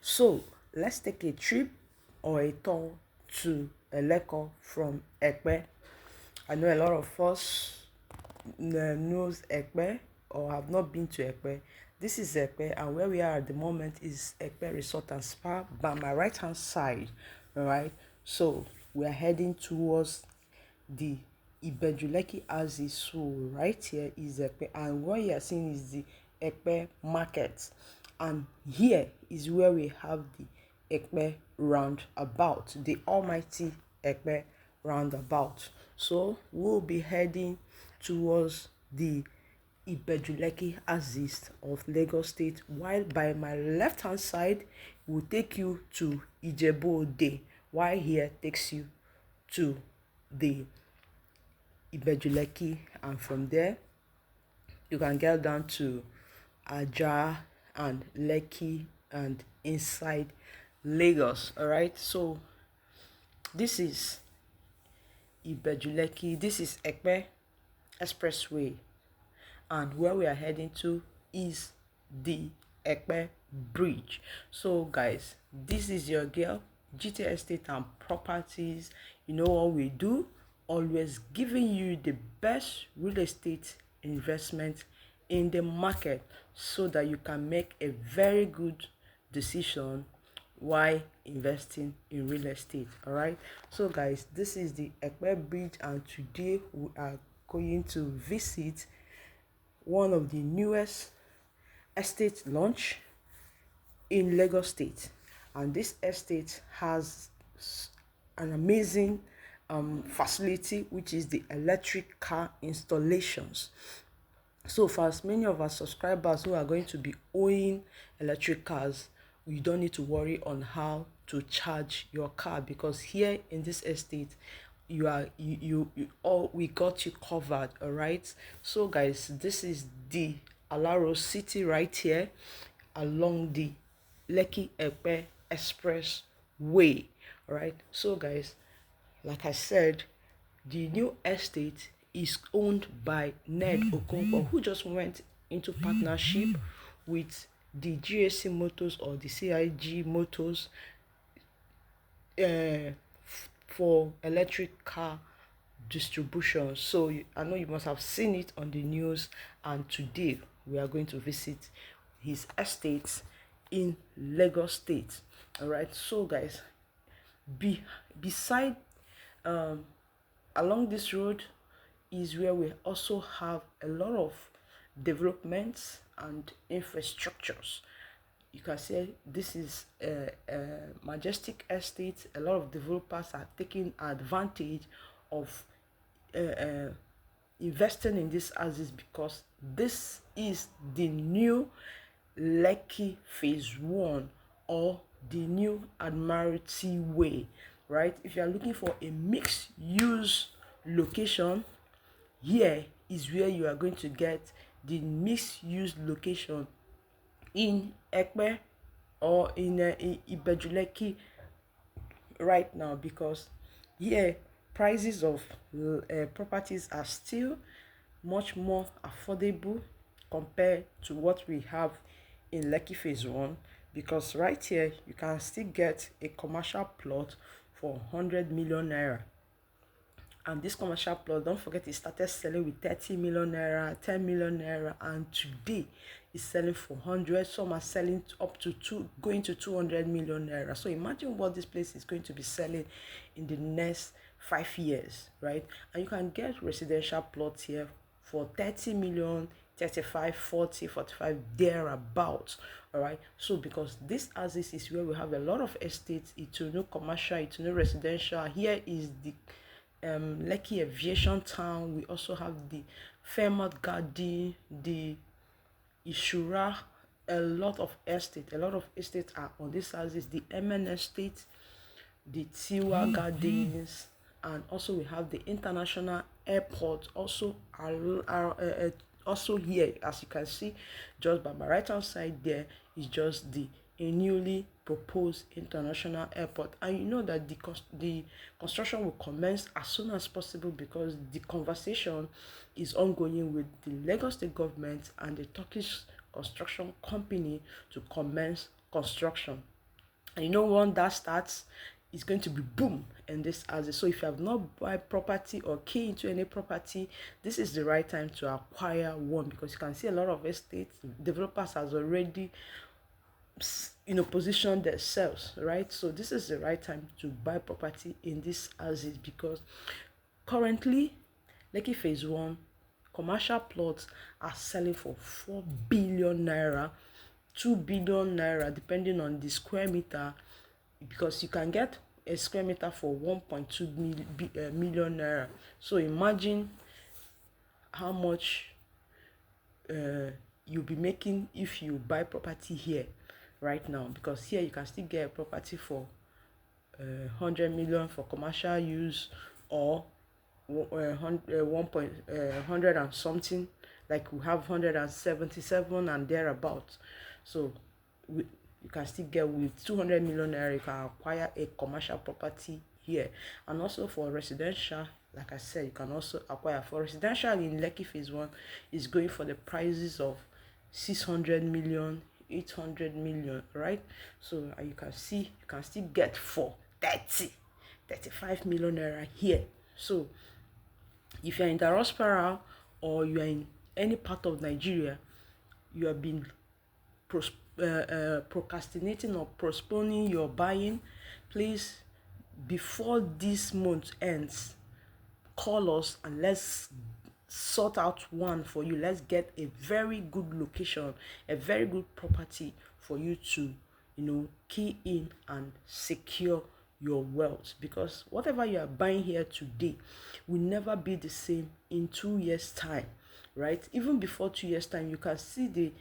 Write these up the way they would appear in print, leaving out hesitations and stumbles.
So let's take a trip or a tour to Eleko from Ekpe. I know a lot of us knows Ekpe or have not been to Ekpe. This is Ekpe, and where we are at the moment is Ekpe Resort and Spa by my right hand side. All right, so we are heading towards the Ibeju-Lekki houses. So right here is Ekpe, and what you are seeing is the Ekpe market, and here is where we have the Ekpe roundabout, the almighty Ekpe roundabout. So we'll be heading towards the Ibeju-Lekki axis of Lagos State, while by my left hand side will take you to Ijebu-Ode, while here takes you to the Ibeju-Lekki, and from there you can get down to Ajah and Lekki and inside Lagos. All right, so this is Ibeju-Lekki, this is Ekpe Expressway, and where we are heading to is the Ekpe Bridge. So guys, this is your girl GT Estate and Properties. You know what we do, always giving you the best real estate investment in the market so that you can make a very good decision while investing in real estate. All right, so guys, this is the Ekpe Bridge, and today we are going to visit one of the newest estate launch in Lagos State, and this estate has an amazing facility, which is the electric car installations. So for as many of our subscribers who are going to be owning electric cars, you don't need to worry on how to charge your car, because here in this estate you all, we got you covered. All right, so guys, this is the Alaro City right here along the Lekki Ekpe Express Way. All right, so guys, like I said, the new estate is owned by Ned Okonkwo, who just went into partnership with the GAC Motors or the CIG Motors for electric car distribution. So I know you must have seen it on the news, and today we are going to visit his estate in Lagos State. All right, so guys, beside along this road is where we also have a lot of developments and infrastructures. You can say this is a majestic estate. A lot of developers are taking advantage of investing in these houses, because this is the new Lekki Phase 1 or the new Admiralty Way, right? If you are looking for a mixed use location, here is where you are going to get the mixed use location in Ekpe or in Ibeju-Lekki right now, because here prices of properties are still much more affordable compared to what we have in Lekki Phase 1, because right here you can still get a commercial plot for 100 million naira. And this commercial plot, don't forget, it started selling with 30 million naira, 10 million naira, and today it's selling for 100. Some are selling up to going to 200 million naira. So imagine what this place is going to be selling in the next 5 years, right? And you can get residential plots here for 30 million, 35, 40, 45, thereabouts. All right, so because this houses is where we have a lot of estates, it's no commercial, it's no residential. Here is the Lekki Aviation Town. We also have the Fairmont Garden, the Ishura, a lot of estates are on this houses, the MN Estate, the Tiwa Gardens, and also we have the International Airport also also here. As you can see, just by my right hand side there is just a newly proposed international airport, and you know that the construction will commence as soon as possible, because the conversation is ongoing with the Lagos State government and the Turkish construction company to commence construction. And you know, when that starts, it's going to be boom in this house. So if you have not bought property or key into any property, this is the right time to acquire one, because you can see a lot of estates developers has already position themselves, right? So this is the right time to buy property in these houses, because currently Lekki phase 1 commercial plots are selling for 4 billion naira, 2 billion naira, depending on the square meter, because you can get a square meter for 1.2 million naira. So imagine how much you'll be making if you buy property here right now, because here you can still get a property for 100 million for commercial use, or 100 and something, like we have 177 and thereabouts. So you can still get with 200 million naira, you can acquire a commercial property here. And also for residential, like I said, you can also acquire. For residential in Lekki phase 1 is going for the prices of 600 million, 800 million, right? So you can see you can still get for 35 million naira here. So if you're in diaspora or you are in any part of Nigeria, you have been procrastinating or postponing your buying, please, before this month ends, call us and let's sort out one for you. Let's get a very good location, a very good property for you to key in and secure your wealth, because whatever you are buying here today will never be the same in 2 years time, right? Even before 2 years time, you can see the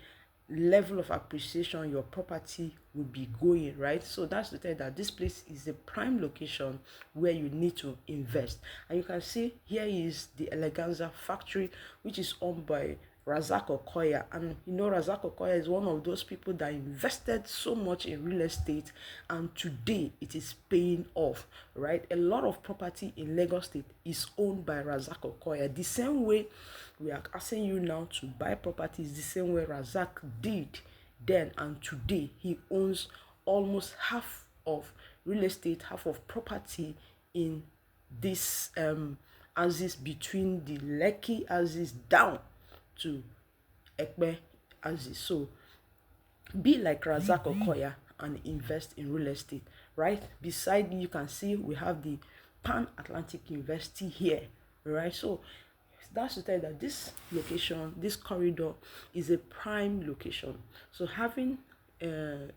level of appreciation your property will be going, right? So that's to tell you that this place is a prime location where you need to invest. And you can see here is the Eleganza factory, which is owned by Razak Okoya. And Razak Okoya is one of those people that invested so much in real estate, and today it is paying off, right? A lot of property in Lagos State is owned by Razak Okoya. The same way we are asking you now to buy properties, the same way Razak did then, and today he owns almost half of real estate, half of property in this houses, between the Lekki houses down to Ekpe houses. So be like Razak Okoya and invest in real estate, right? Beside you can see we have the Pan Atlantic University here, right? So that's to tell you that this location, this corridor, is a prime location. So having an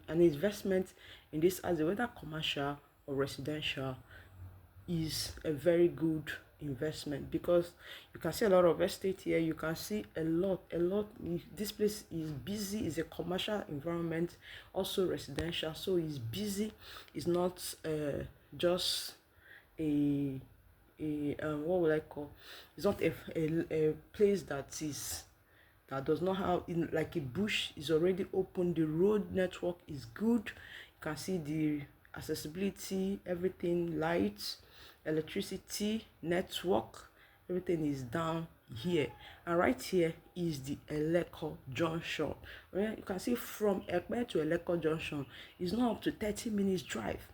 investment in this as a whether commercial or residential is a very good investment, because you can see a lot of estate here. You can see a lot. This place is busy. It's a commercial environment, also residential, so it's busy. It's not just a what would I call, it's not a place that does not have like a bush. Is already open. The road network is good. You can see the accessibility, everything, lights, electricity, network, everything is down here. And right here is the Eleko junction, where you can see from Ekpe to Eleko junction is not up to 30 minutes drive,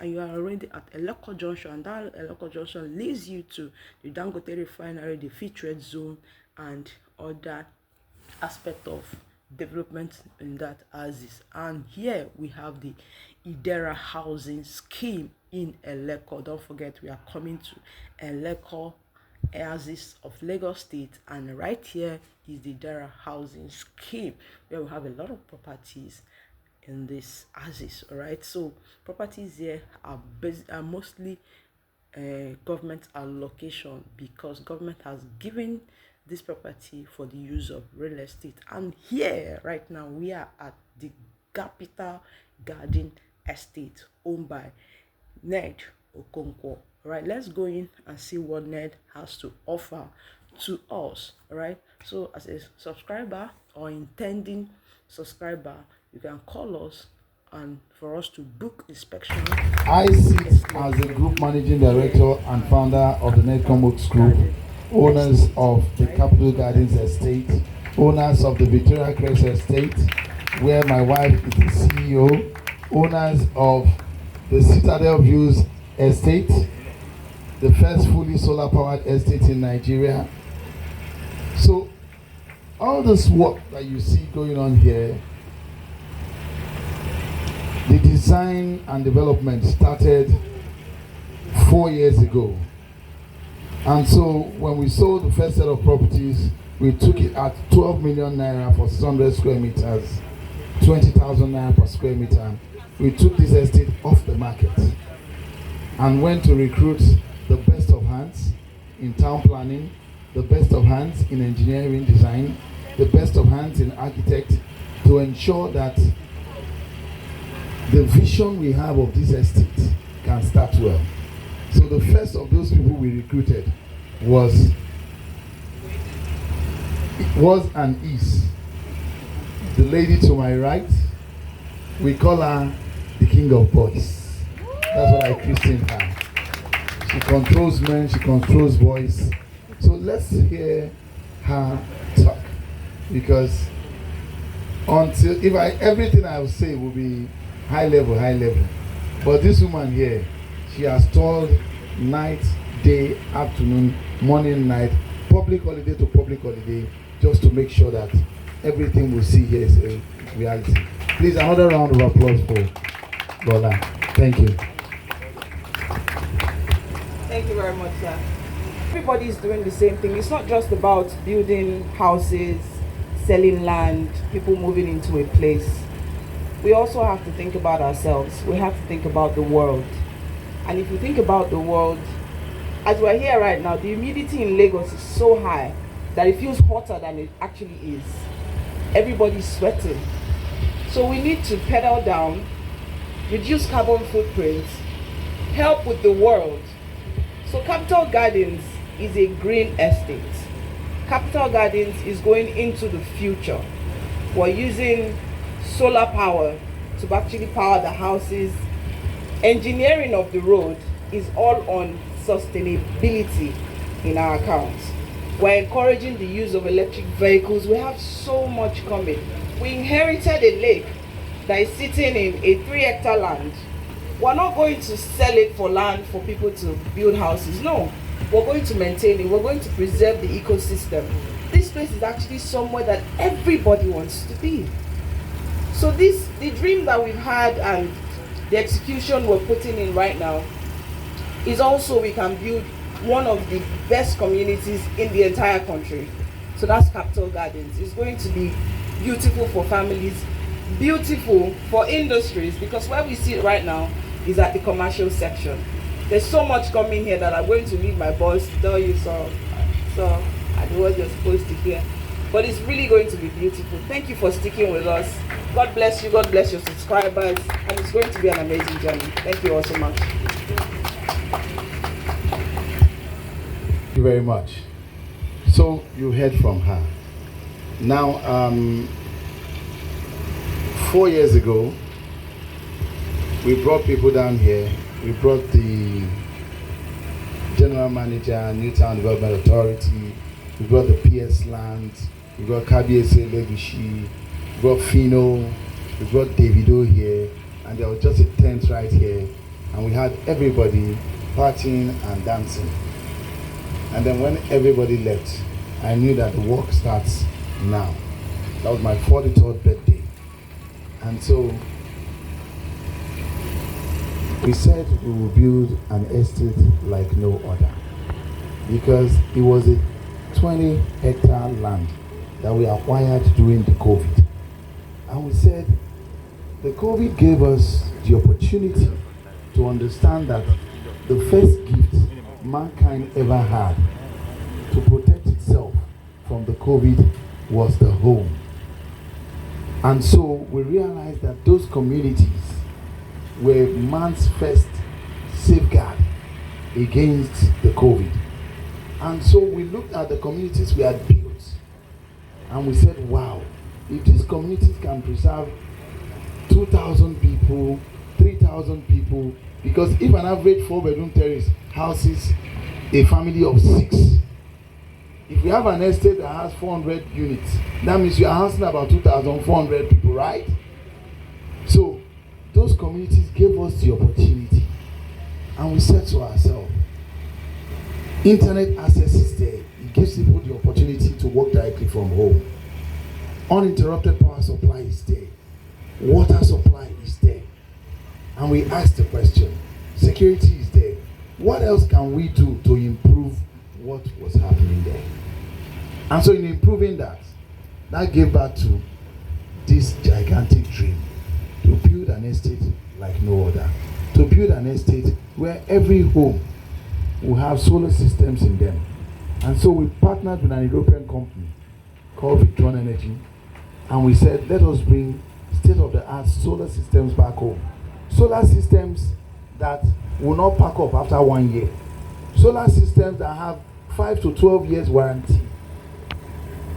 and you are already at Eleko junction, and that Eleko junction leads you to the Dangote refinery, the free trade zone, and other aspect of development in that houses. And here we have the Idera housing scheme in Eleko. Don't forget, we are coming to Eleko houses of Lagos State, and right here is the Idera housing scheme, where we have a lot of properties in this houses. All right, so properties here are mostly government allocation, because government has given this property for the use of real estate. And here right now we are at the Capital Garden Estate, owned by Ned Okonkwo. All right, let's go in and see what Ned has to offer to us. All right, so as a subscriber or intending subscriber, you can call us and for us to book inspection. I sit as the group managing director and founder of the Ned Okonkwo Group, owners of the Capital Gardens Estate, owners of the Victoria Crest Estate, where my wife is the CEO, owners of the Citadel Views Estate, the first fully solar powered estate in Nigeria. So all this work that you see going on here, the design and development started 4 years ago. And so when we sold the first set of properties, we took it at 12 million naira for 600 square meters, 20,000 naira per square meter. We took this estate off the market and went to recruit the best of hands in town planning, the best of hands in engineering design, the best of hands in architect, to ensure that the vision we have of this estate can start well. So the first of those people we recruited was and is the lady to my right. We call her the king of boys. That's what I christened her. She controls men, she controls boys. So let's hear her talk, because everything I will say will be high level. But this woman here, she has told night, day, afternoon, morning, night, public holiday to public holiday, just to make sure that everything we see here is a reality. Please, another round of applause for Lola. Thank you. Thank you very much, sir. Everybody is doing the same thing. It's not just about building houses, selling land, people moving into a place. We also have to think about ourselves. We have to think about the world. And if you think about the world, as we're here right now, the humidity in Lagos is so high that it feels hotter than it actually is. Everybody's sweating. So we need to pedal down, reduce carbon footprints, help with the world. So Capital Gardens is a green estate. Capital Gardens is going into the future. We're using solar power to actually power the houses. Engineering of the road is all on sustainability in our accounts. We're encouraging the use of electric vehicles. We have so much coming. We inherited a lake that is sitting in a 3-hectare land. We're not going to sell it for land for people to build houses. No, we're going to maintain it. We're going to preserve the ecosystem. This place is actually somewhere that everybody wants to be. So the dream that we've had and the execution we're putting in right now is also we can build one of the best communities in the entire country. So that's Capital Gardens. It's going to be beautiful for families, beautiful for industries, because where we see it right now is at the commercial section. There's so much coming here that I'm going to leave my boss to tell you so I know what you're supposed to hear. But it's really going to be beautiful. Thank you for sticking with us. God bless you, God bless your subscribers, and it's going to be an amazing journey. Thank you all so much. Thank you very much. So you heard from her. Now, 4 years ago, we brought people down here. We brought the general manager, Newtown Development Authority. We brought the PS Land. We brought KBSA Legacy. We brought Fino. We brought Davido here. And there was just a tent right here. And we had everybody partying and dancing. And then when everybody left, I knew that the work starts now. That was my 43rd birthday. And so we said we will build an estate like no other, because it was a 20-hectare land that we acquired during the COVID. And we said the COVID gave us the opportunity to understand that the first gift mankind ever had to protect itself from the COVID was the home. And so we realized that those communities were man's first safeguard against the COVID. And so we looked at the communities we had built and we said, wow, if these communities can preserve 2,000 people, 3,000 people, because if an average 4-bedroom terrace houses a family of 6, if we have an estate that has 400 units, that means you are housing about 2,400 people, right? So those those communities gave us the opportunity, and we said to ourselves, internet access is there. It gives people the opportunity to work directly from home. Uninterrupted power supply is there. Water supply is there. And we asked the question, security is there. What else can we do to improve what was happening there? And so in improving that gave birth to this gigantic dream to build an estate like no other. To build an estate where every home will have solar systems in them. And so we partnered with an European company called Victron Energy, and we said, let us bring state-of-the-art solar systems back home. Solar systems that will not pack up after 1 year. Solar systems that have 5 to 12 years warranty.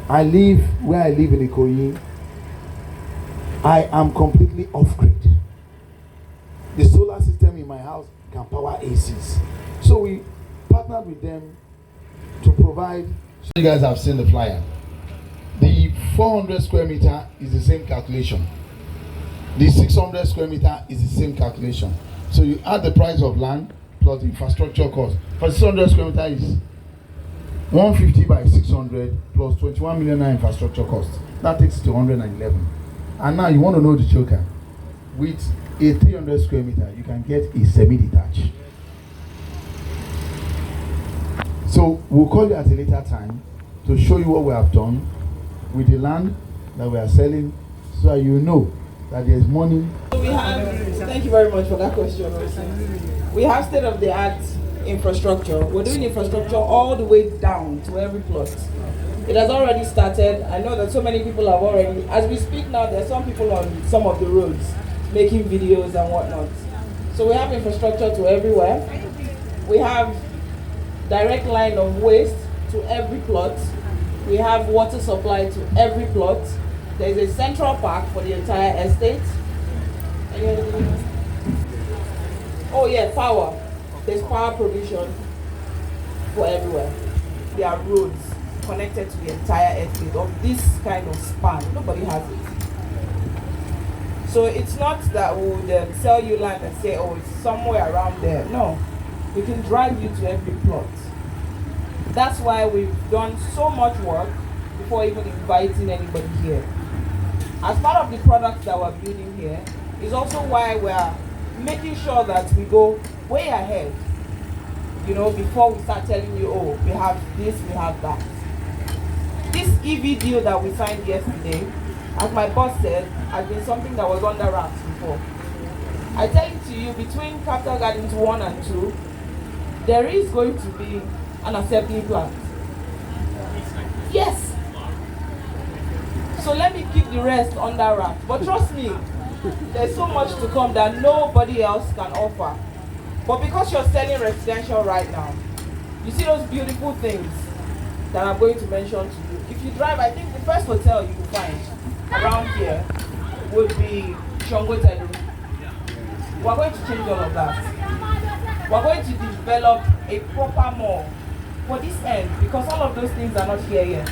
I live where I live in Ikoyi. I am completely off-grid. The solar system in my house can power ACs. So we partnered with them to provide. So you guys have seen the flyer. The 400 square meter is the same calculation. The 600 square meter is the same calculation. So you add the price of land plus the infrastructure cost. For 600 square meter is 150 by 600 plus 21 million infrastructure cost. That takes it to 111. And now you want to know the joker. With a 300 square meter, you can get a semi-detached. So we'll call you at a later time to show you what we have done with the land that we are selling, so that you know that there is money. So we have, thank you very much for that question. We have state-of-the-art infrastructure. We're doing infrastructure all the way down to every plot. It has already started. I know that so many people have already, as we speak now, there are some people on some of the roads making videos and whatnot. So we have infrastructure to everywhere. We have direct line of waste to every plot. We have water supply to every plot. There is a central park for the entire estate. Oh yeah, power. There's power provision for everywhere. There are roads connected to the entire estate of this kind of span. Nobody has it. So it's not that we would sell you land and say, oh, it's somewhere around there. No, we can drive you to every plot. That's why we've done so much work before even inviting anybody here. As part of the products that we're building here is also why we're making sure that we go way ahead, you know, before we start telling you, oh, we have this, we have that. This EV deal that we signed yesterday, as my boss said, has been something that was under wraps before. I tell it to you, between Capital Gardens 1 and 2, there is going to be an assembly plant. Yes. So let me keep the rest under wraps. But trust me, there's so much to come that nobody else can offer. But because you're selling residential right now, you see those beautiful things that I'm going to mention to you. If you drive, I think the first hotel you will find around here would be Shongo Tedu. We're going to change all of that. We're going to develop a proper mall for this end, because all of those things are not here yet.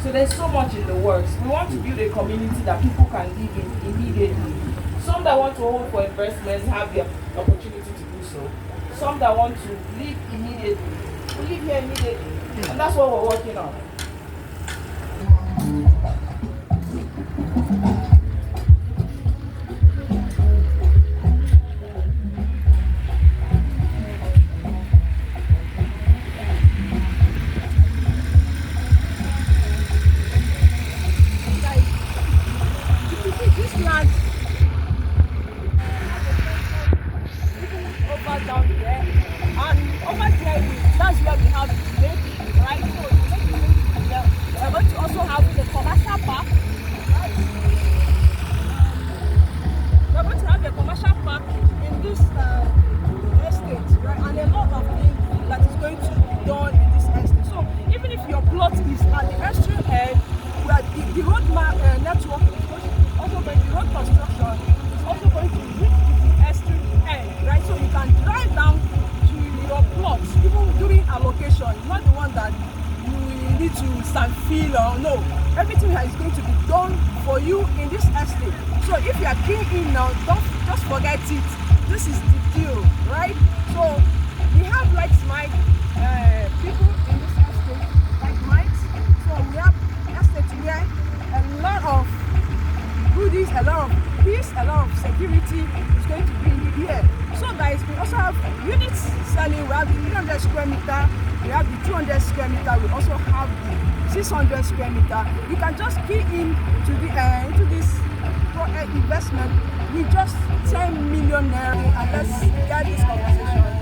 So there's so much in the works. We want to build a community that people can live in immediately. Some that want to hold for investment have the opportunity to do so. Some that want to live immediately will live here immediately. And that's what we're working on. No, everything is going to be done for you in this estate. So if you are keen in now, don't just forget it. This is the deal, right? So we have like-minded people in this estate, like-minded. So we have estate where a lot of goodies, a lot of peace, a lot of security is going to be in the air. So guys, we also have units selling. We have the 300 square meter, we have the 200 square meter, we also have the 600 square meter. You can just key in to the into this investment with just 10 million naira, and let's get this conversation.